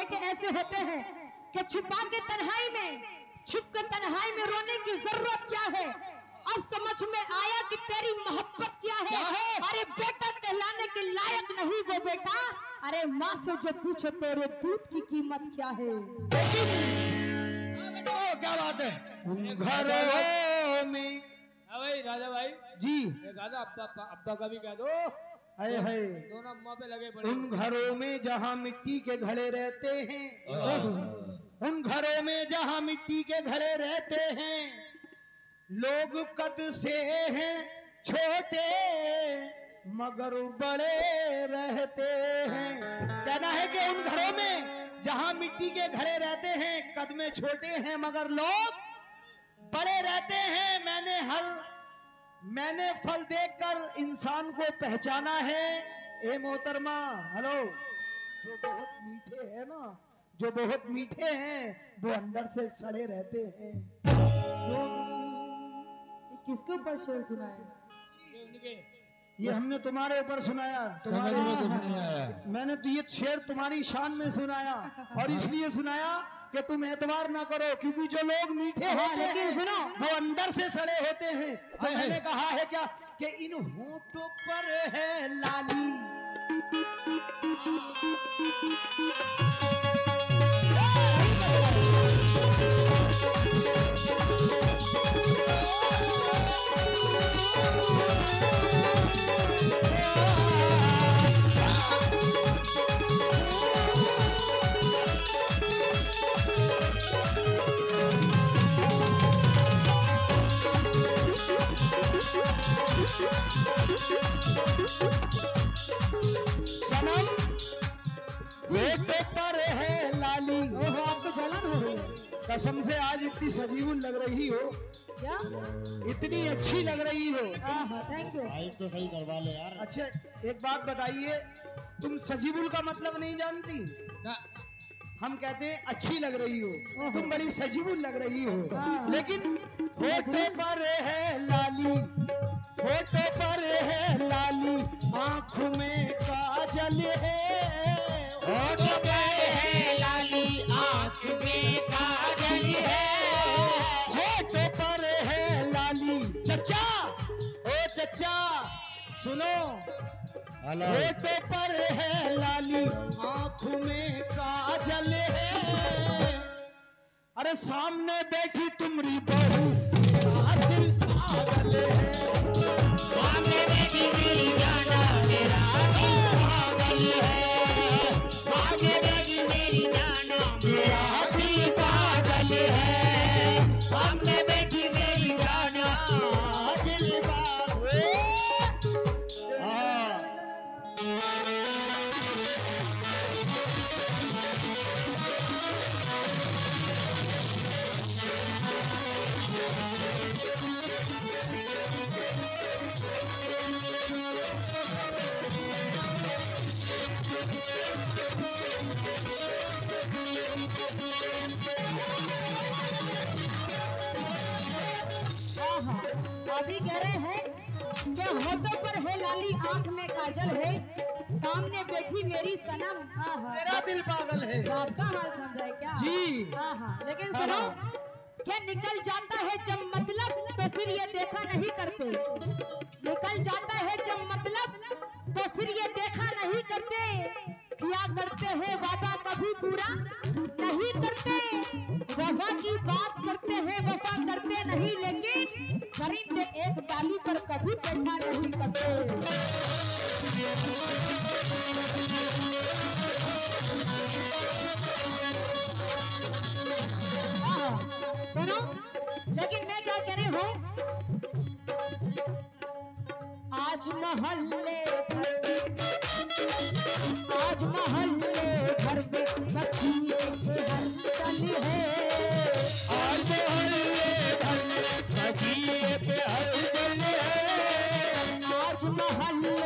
के ऐसे होते हैं कि छुपा के तन्हाई में, छुप के तन्हाई में रोने की जरूरत क्या है। अब समझ में आया कि तेरी मोहब्बत क्या है। अरे बेटा कहलाने के लायक नहीं वो बेटा, अरे माँ से जो पूछो तेरे दूध की कीमत क्या है। क्या बात है। घरों में भाई राजा भाई जी राजा अब्बा का भी कह दो। हाय हाय दोनों अम्मा पे लगे पड़े। उन घरों में जहाँ मिट्टी के घड़े रहते हैं, उन घरों में जहाँ मिट्टी के घड़े रहते हैं, लोग कद से हैं छोटे मगर बड़े रहते हैं। कहना है कि उन घरों में जहाँ मिट्टी के घड़े रहते हैं, कद में छोटे हैं मगर लोग बड़े रहते हैं। मैंने फल देखकर इंसान को पहचाना है। ए मोहतरमा हेलो, जो बहुत मीठे हैं ना, जो बहुत मीठे हैं वो अंदर से सड़े रहते हैं। किसके ऊपर शेर सुनाया? ये हमने तुम्हारे ऊपर सुनाया। समझ में कुछ नहीं आया। मैंने तो ये शेर तुम्हारी शान में सुनाया और इसलिए सुनाया कि तुम एतबार ना करो, क्योंकि जो लोग मीठे होते हैं सुनो वो अंदर से सड़े होते हैं। तो मैंने कहा है क्या कि इन होठों पर है लाली, सनम होठों पर है लाली। ओहो आपको जलन हो रही है कसम से आज इतनी सजीवुल लग रही हो, क्या? इतनी अच्छी लग रही हो। Thank you. भाई तो सही करवा ले यार। अच्छा एक बात बताइए, तुम सजीवुल का मतलब नहीं जानती? हम कहते हैं अच्छी लग रही हो, तुम बड़ी सजीवुल लग रही हो। लेकिन होठों पर है लाली, होठों पर है लाली, आँख में काजल है। होठों पर है लाली, आँख में काजल है। होठों पर है लाली। चचा ओ चचा सुनो, होठों पर है लाली, आँख में काजल है। अरे सामने बैठी तुम्हारी बहू, मेरा दिल पागल है। सामने बैठी मेरी जाना, मेरा दिल पागल है। सामने बैठी मेरी जाना, मेरा दिल पागल है। सामने बैठी मेरी जाना, दिल पागल है। अभी कह रहे हैं कि होठों पर है लाली, आंख में काजल है, सामने बैठी मेरी सनम। मेरा दिल पागल है। आपका हाल समझाए क्या? जी। लेकिन सुनो, क्या निकल जाता है जब मतलब तो फिर ये देखा नहीं करते। निकल जाता है जब मतलब तो फिर ये देखा नहीं करते। क्या करते हैं वादा कभी पूरा नहीं करते। वफा की बात करते हैं, वफा करते नहीं, लेकिन परिंदे एक डाली पर कभी बैठा नहीं करते। सुनो, लेकिन मैं क्या कह रही हूँ, आज मोहल्ले भर में, आज मोहल्ले भर में बच्ची की हलचल है। आज मोहल्ले भर में बच्ची पे हलचल है। आज मोहल्ले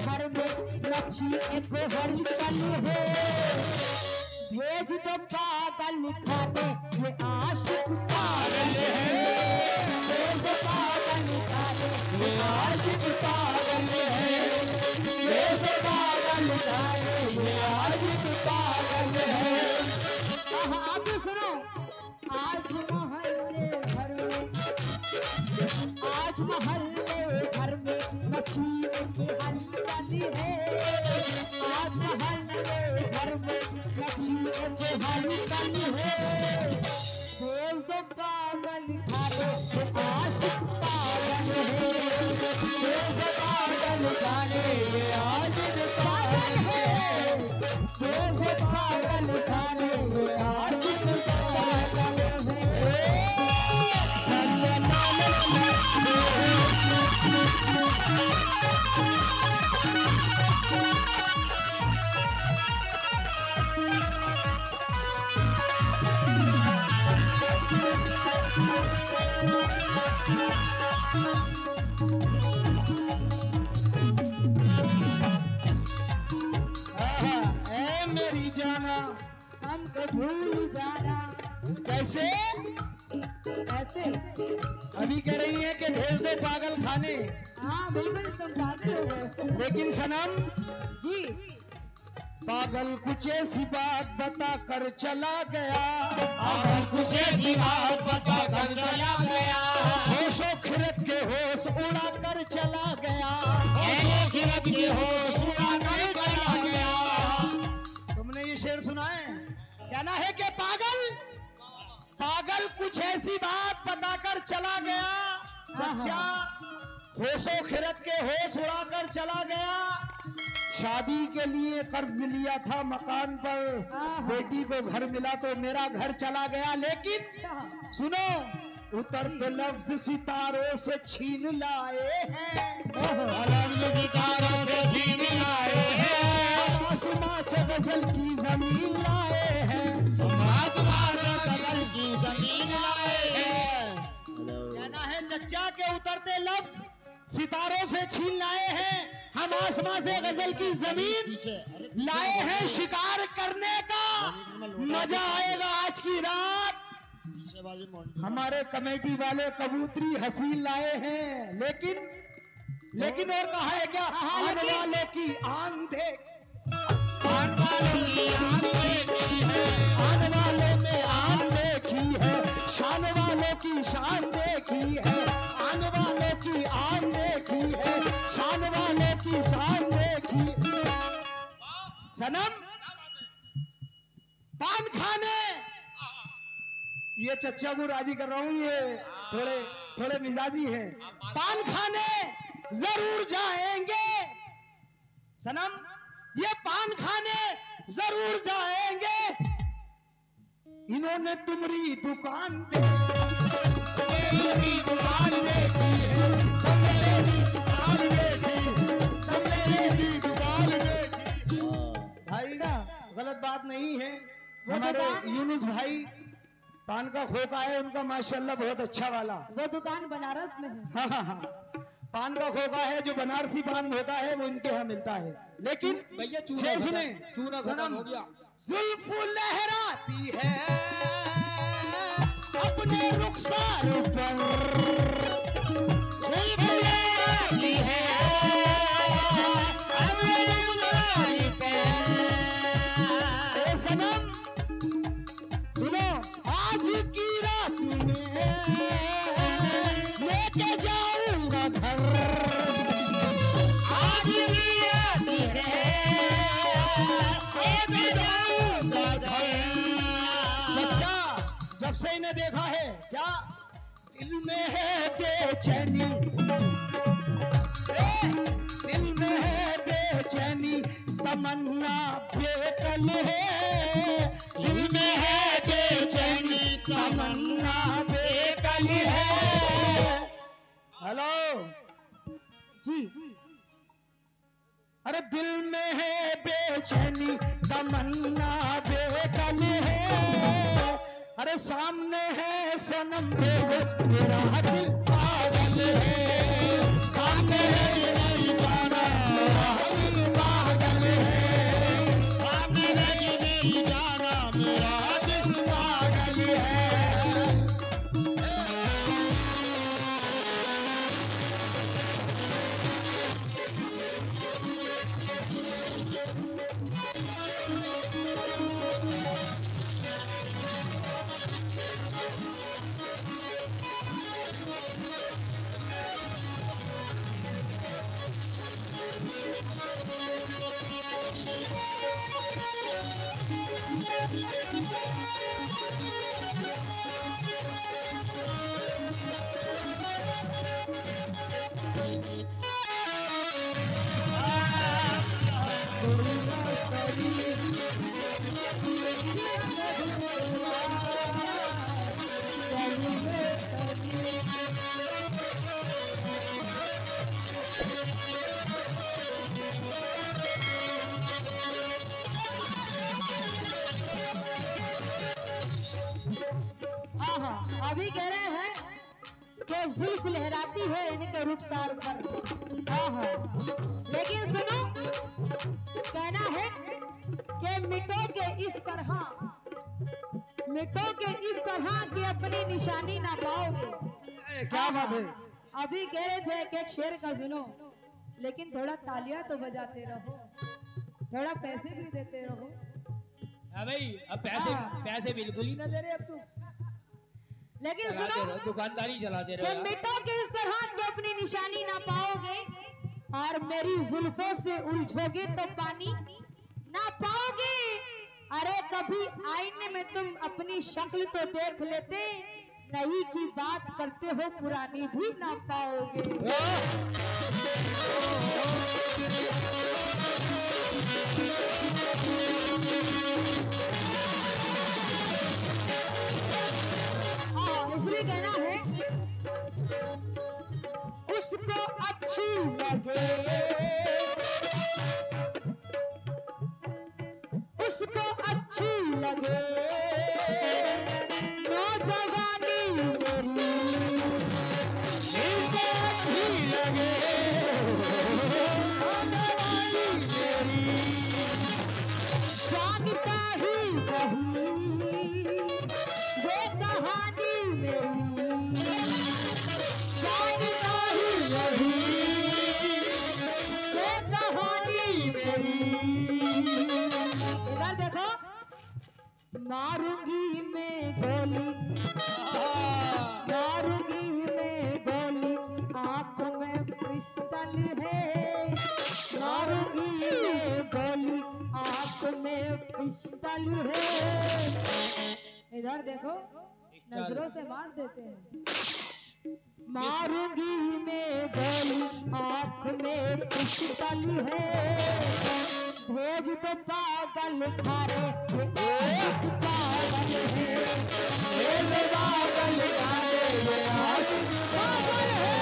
भर में बच्ची एक हलचल है। भेज दो पागल खाने, ये आशिक पागल है। भेज दो पागल खाने, ये आशिक पागल है। भेज दो पागल खाने, ये आशिक पागल है। आज महल्ले घर में नसीब की हलचल है, आज महल्ले घर में नसीब की हलचल है। भेज दो पागल खाने से आशिक पागल है, भेज दो पागल खाने से आशिक पागल है, भेज दो पागल खाने से आशिक पागल है। ए मेरी जाना हमको भूल जाना कैसे? ऐसे। अभी कह रही है कि भेज दो पागल खाने, हाँ बिल्कुल तुम पागल हो गए। लेकिन सनम जी पागल कुछ ऐसी बात बता कर चला गया, पागल कुछ ऐसी बात बता कर चला गया, होशो खिरत के होश उड़ा कर चला गया, होशो खिरत के होश उड़ा कर चला गया। तुमने ये शेर सुना है? कहना है कि पागल कुछ ऐसी बात बताकर चला गया, चचा होशो खिरत के होश उड़ाकर चला गया। शादी के लिए कर्ज लिया था मकान पर, बेटी को घर मिला तो मेरा घर चला गया, लेकिन सुनो उतरते लफ्ज सितारों से छीन लाए हैं, लफ्ज सितारों से छीन लाए हैं, आसमां से गजल की जमीन लाए हैं, आसमां से गजल की जमीन लाए हैं। कहना है चचा के उतरते लफ्ज सितारों से छीन लाए हैं, हम आसमां से गजल की जमीन लाए हैं, शिकार करने का मजा आएगा आज की रात। हमारे कमेटी वाले कबूतरी हसीन लाए हैं, लेकिन और कहा है क्या? आन वालों की आन देख, आन वालों की आन देखी है, आन वालों में आन देखी है, शान वालों की शान देखी है, आन वालों की आन देखी है, शान वालों की शान देखी। सनम पान खाने, ये चच्चा को राजी कर रहा हूं, ये थोड़े मिजाजी हैं। पान खाने जरूर जाएंगे सनम, ये पान खाने जरूर जाएंगे, इन्होंने तुम्हारी दुकान मेरी दुकान देखी है, मेरी दुकान मेरी दुकान भाई ना गलत बात नहीं है। हमारे यूनुस भाई पान का खोखा है उनका माशाल्लाह बहुत अच्छा वाला, वो दुकान बनारस में है। हाँ। पान का खोखा है जो बनारसी पान होता है वो इनके यहाँ मिलता है, लेकिन भैया शेर सुने, चूना खत्म हो गया। जुल्फ लहराती है अपने रुखसार पर, जुल्फ लहराती है अपने रुखसार पर। ए सनम सुनो, आज की रात में लेके जाऊंगा घर, आज की रात से लेके जाऊंगा घर। सच्चा जब से इन्हें देखा है क्या दिल में है बेचैनी, दिल में है बेचैनी, तमन्ना बेकल है, दिल में है बेचैनी, तमन्ना बेकल है। हेलो जी अरे दिल में है बेचैनी, तमन्ना बेकल है, अरे सामने है सनम देखो मेरा दिल पागल है, सामने है मेरी जाना मेरा दिल पागल है, सामने लगी मेरी जाना मेरा दिल पागल है। अभी कह रहे हैं कि जुल्फ लहराती है इनके रुखसार पर। लेकिन सुनो, कहना है कि मिटोगे इस तरह कि अपनी निशानी ना पाओगे। क्या बात है? अभी कह रहे थे कि एक शेर का सुनो, लेकिन थोड़ा तालियां तो बजाते रहो, थोड़ा पैसे भी देते रहो। हाँ भाई, अब पैसे बिल्कुल ही ना दे रहे अब तुम। लेकिन सुनो, दुकानदारी चलाते कि रहो। मिटोगे इस तरह कि अपनी निशानी ना पाओगे, और मेरी जुल्फों से उलझोगे तो पानी ना पाओगे। अरे कभी आईने में तुम अपनी शक्ल तो देख लेते, नई की बात करते हो पुरानी भी ना पाओगे। इसलिए कहना है, उसको अच्छी लगे, उसको अच्छी लगे नौजवानी मेरी, इनको अच्छी लगे नौजवानी मेरी, जानता ही नहीं वो कहानी मेरी, जानता ही नहीं वो कहानी मेरी। इधर देखो, मारूंगी मैं गोली, मारूंगी मैं गोली, आंख में पिस्टल है, मारूंगी मैं गोली, आंख में पिस्टल है। इधर देखो, नजरों से मार देते हैं। मारूंगी मैं गोली, आंख में पिस्टल है, भेज दो पागल खारे, पागल है, भेज पागल खारे, आज पागल है,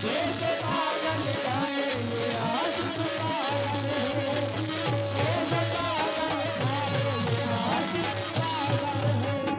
भेज पागल खारे, आज पागल है, भेज पागल खारे, आज पागल है।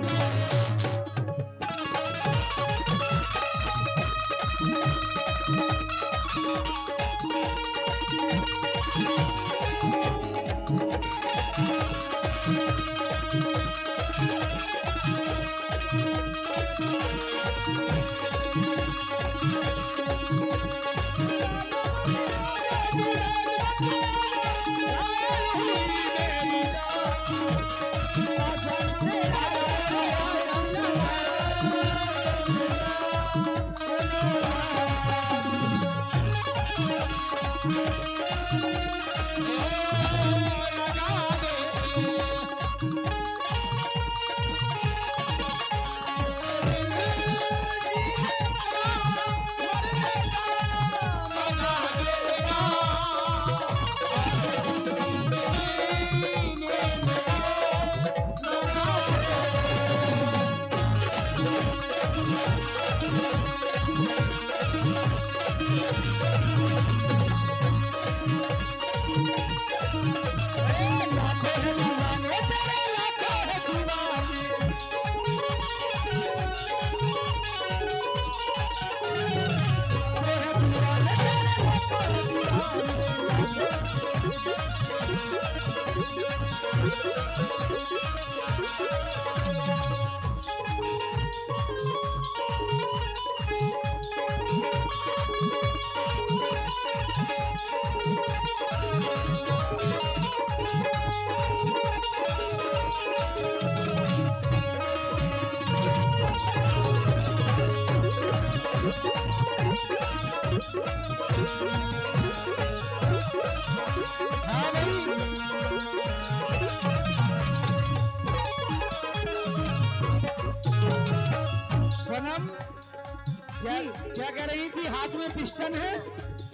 जी क्या कह रही थी? हाथ में पिस्टन है,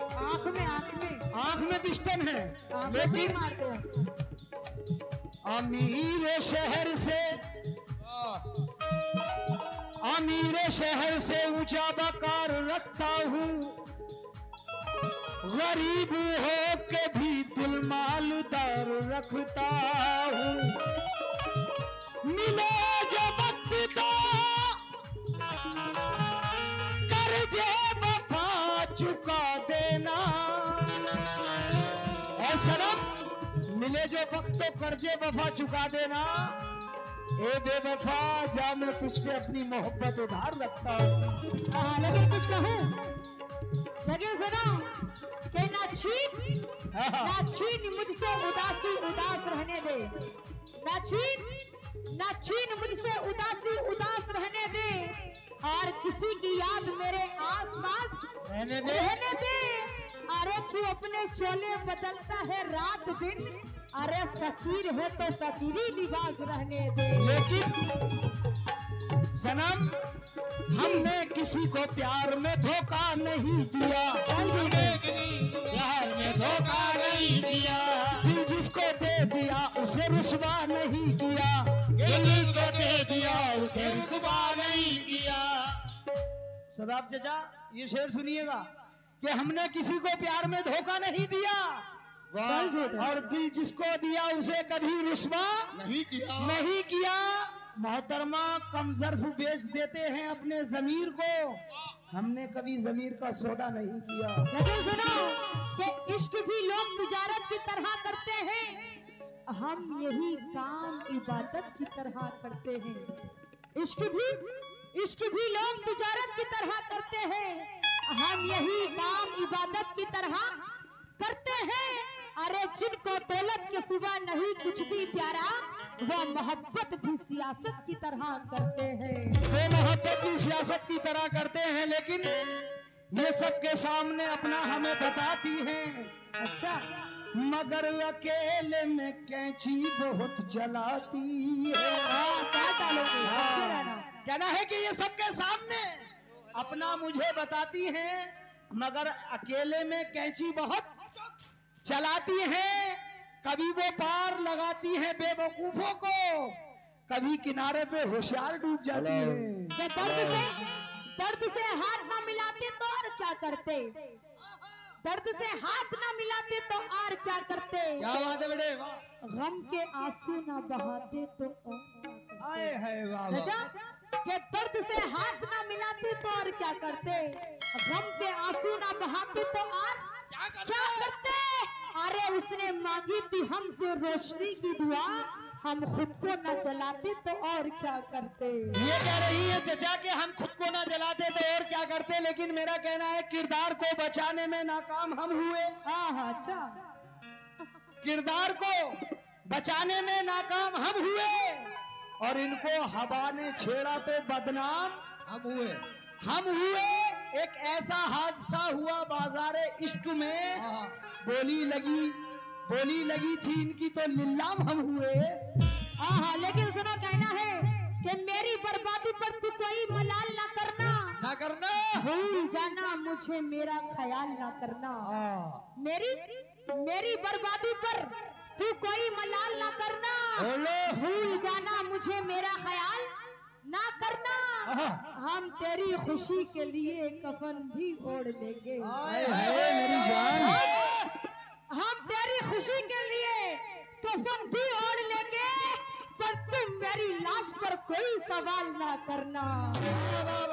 आंख में आंख में पिस्टन है, आंखों से ही लेकिन मारते हो। अमीर शहर से ऊंचा बकार रखता हूँ, गरीब हो के भी दिल मालदार रखता हूँ। मिले जो वक्त तो कर्जे वफा चुका देना। ऐ सनम, मिले जो वक्त तो कर्जे वफा चुका देना। ए बेवफा, जा मैं तुझ पे अपनी मोहब्बत उधार रखता हूँ। हाँ, लेकिन कुछ कहूँ, लेकिन सुनो कि ना छीन मुझसे उदासी उदास रहने दे, ना छीन मुझसे उदासी उदास रहने दे, और किसी की याद मेरे आसपास रहने दे। अरे तू अपने चोले बदलता है रात दिन, अरे फकीर है तो फकीरी लिबास रहने दे। लेकिन सनम, हमने किसी को प्यार में धोखा नहीं दिया, प्यार में धोखा नहीं दिया, दिल जिसको दे दिया उसे रुसवा नहीं किया, दिल जिसको दे दिया उसे रुसवा नहीं किया। सदाब चचा, ये शेर सुनिएगा कि हमने किसी को प्यार में धोखा नहीं दिया, और दिल जिसको दिया उसे कभी रुसवा नहीं किया। मोहतरमा, कम ज़र्फ बेच देते हैं अपने ज़मीर को, हमने कभी ज़मीर का सौदा नहीं किया। लेकिन सुनो कि इश्क भी लोग तिजारत की तरह करते हैं, हम यही काम इबादत की तरह करते हैं। इश्क भी लोग तिजारत की तरह करते हैं, हम यही काम इबादत की तरह करते हैं। अरे जिनको दौलत के सिवा नहीं कुछ भी प्यारा, वो मोहब्बत भी सियासत की तरह करते हैं। वो मोहब्बत भी सियासत की तरह करते हैं, लेकिन ये सबके सामने अपना हमें बताती हैं। अच्छा, मगर अकेले में कैंची बहुत जलाती है। क्या डालोगे? अच्छे रहना। कहना है कि ये सबके सामने अपना मुझे बताती हैं, मगर अकेले में कैंची बहुत चलाती हैं। कभी वो पार लगाती हैं बेवकूफों को, कभी किनारे पे होशियार डूब जाती है। दर्द से हाथ ना मिलाते तो और क्या करते, दर्द से हाथ ना मिलाते तो और क्या करते, क्या बात है बेटे, गम के आंसू ना बहाते तो आए है वाह चाचा, के दर्द से हाथ ना मिलाते तो और क्या करते, गम के आंसू ना बहाते तो और क्या करते। अरे उसने मांगी थी हमसे रोशनी की दुआ, हम खुद को न जलाते तो और क्या करते। ये कह रही है चचा कि हम खुद को ना जलाते तो और क्या करते, लेकिन मेरा कहना है किरदार को बचाने में नाकाम हम हुए। हाँ, अच्छा, किरदार को बचाने में नाकाम हम हुए, और इनको हवा ने छेड़ा तो बदनाम हम हुए। एक ऐसा हादसा हुआ बाजारे इश्क में, बोली लगी थी इनकी तो नीलाम हम हुए। हाँ, लेकिन सुनो, कहना है कि मेरी बर्बादी पर तू कोई मलाल ना करना, भूल जाना मुझे मेरा ख्याल ना करना। मेरी बर्बादी पर तू कोई मलाल ना करना, भूल जाना मुझे मेरा ख्याल ना करना। हम तेरी खुशी के लिए कफन भी ओढ़ लेंगे, मेरी जान, हम तेरी खुशी के लिए कफन भी ओढ़ लेंगे, पर तुम मेरी लाश पर कोई सवाल ना करना,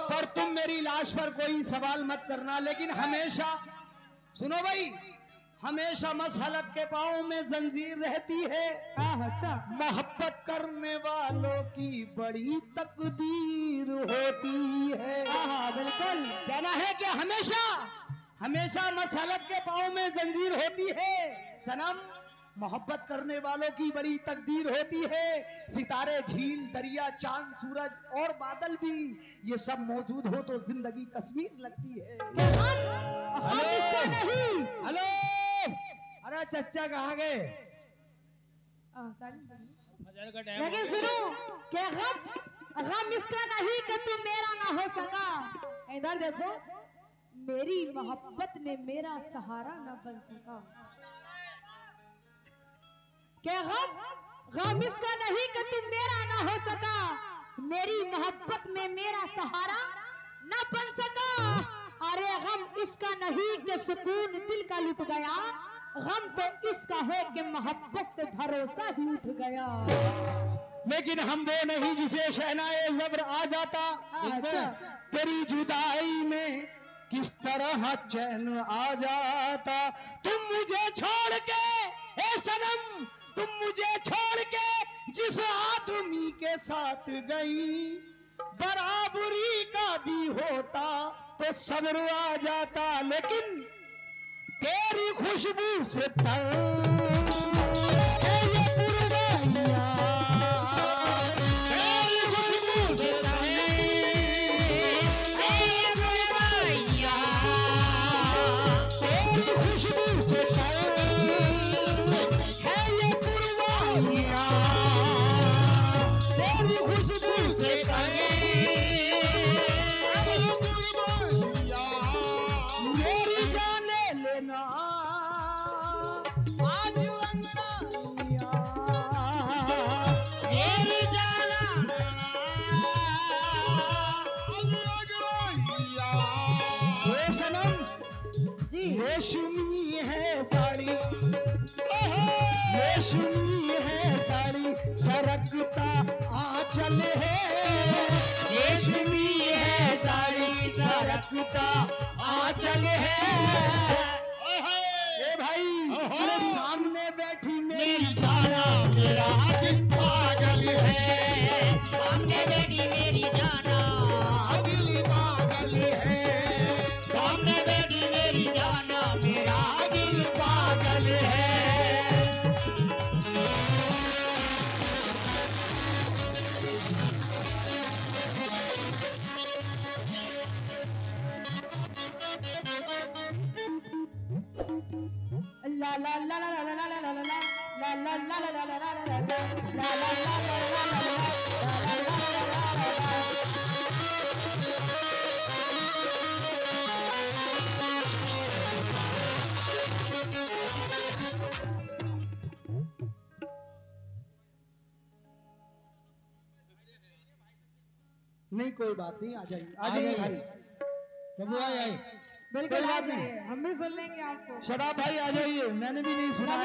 पर तुम मेरी लाश पर कोई सवाल मत करना। लेकिन हमेशा सुनो भाई, हमेशा मसहलत के पाँव में जंजीर रहती है। अच्छा, मोहब्बत करने वालों की बड़ी तकदीर होती है। हाँ, बिल्कुल। कहना है कि हमेशा मसहलत के पाँव में जंजीर होती है। सनम, मोहब्बत करने वालों की बड़ी तकदीर होती है। सितारे, झील, दरिया, चांद, सूरज और बादल भी, ये सब मौजूद हो तो जिंदगी कश्मीर लगती है। हेलो, अरे चचा कहाँ गए? लेकिन सुनो कि गम इसका नहीं कि तू मेरा ना हो सका, इधर देखो, मेरी मोहब्बत में मेरा सहारा न बन सका। क्या गम इसका नहीं कि तुम मेरा ना हो सका, मेरी मोहब्बत में मेरा सहारा न बन सका। अरे गम इसका नहीं कि सुकून दिल का लुट गया, गम तो इसका है कि मोहब्बत से भरोसा ही उठ गया। लेकिन हम वो नहीं जिसे शहनाए ज़ब्र आ जाता, अच्छा। तेरी जुदाई में किस तरह चैन आ जाता। तुम मुझे छोड़ के ए सनम, तुम मुझे छोड़ के जिस आदमी के साथ गई, बराबरी का भी होता तो सब्र आ जाता। लेकिन तेरी खुशबू से तर है ये कुर्बानियां, तेरी खुशबू से तर है ये कुर्बानियां, तेरी खुशबू से तर है ये कुर्बानियां, तेरी खुशबू से तर मेरी जाने लेना आज अंगड़ाइयां, मेरी जाना ये सनम जी रेशमी है साड़ी, रेशमी है साड़ी, सरकता आंचल है, रेशमी है साड़ी, सरकता आंचल है। ए भाई, मेरे सामने बैठी मेरी जाना, मेरा दिल पागल है, सामने बैठी मेरी जाना, दिल पागल है, सामने बैठी मेरी जाना, मेरा दिल पागल है। ला ला ला ला ला ला ला ला ला ला ला ला ला ला ला ला ला नहीं कोई बात नहीं, आ जाइए आ जाइए भाई, सब आ जाए। बिल्कुल आ जाइए, हम भी सुन लेंगे आपको। शराब भाई आ जाइए, मैंने भी नहीं सुना।